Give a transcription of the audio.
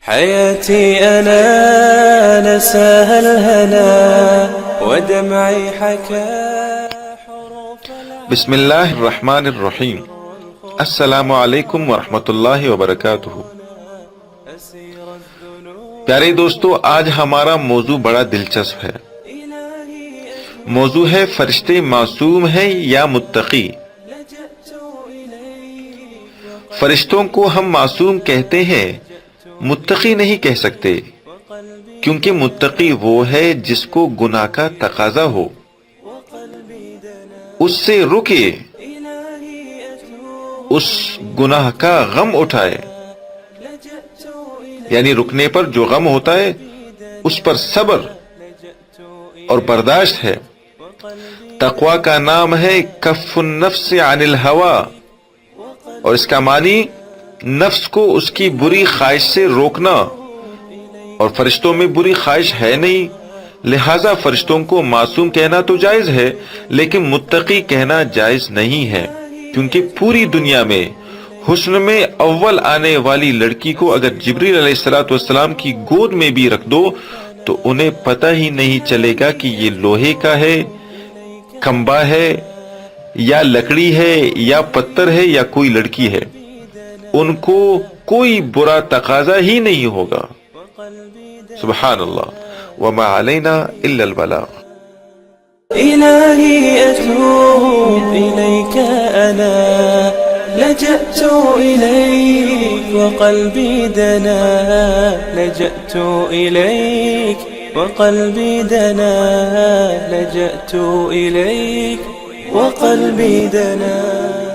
حياتي أنا نساها الهنا ودمعي حكى بسم اللہ الرحمن الرحیم۔ السلام علیکم ورحمۃ اللہ وبرکاتہ۔ پیارے دوستو، آج ہمارا موضوع بڑا دلچسپ ہے۔ موضوع ہے فرشتے معصوم ہیں یا متقی؟ فرشتوں کو ہم معصوم کہتے ہیں، متقی نہیں کہہ سکتے، کیونکہ متقی وہ ہے جس کو گناہ کا تقاضا ہو، اس سے رکے، اس گناہ کا غم اٹھائے، یعنی رکنے پر جو غم ہوتا ہے اس پر صبر اور برداشت ہے۔ تقوی کا نام ہے کف النفس عن الہوا، اور اس کا معنی نفس کو اس کی بری خواہش سے روکنا، اور فرشتوں میں بری خواہش ہے نہیں، لہذا فرشتوں کو معصوم کہنا تو جائز ہے، لیکن متقی کہنا جائز نہیں ہے، کیونکہ پوری دنیا میں حسن میں اول آنے والی لڑکی کو اگر جبریل علیہ السلام کی گود میں بھی رکھ دو تو انہیں پتہ ہی نہیں چلے گا کہ یہ لوہے کا ہے، کھمبا ہے، یا لکڑی ہے، یا پتھر ہے، یا کوئی لڑکی ہے، ان کو کوئی برا تقاضا ہی نہیں ہوگا۔ سبحان اللہ، وما علینا الا البلاغ۔ إلهي أتوب إليك أنا لجأت إليك وقلبي دنا، لجأت إليك وقلبي دنا، لجأت إليك وقلبي دنا۔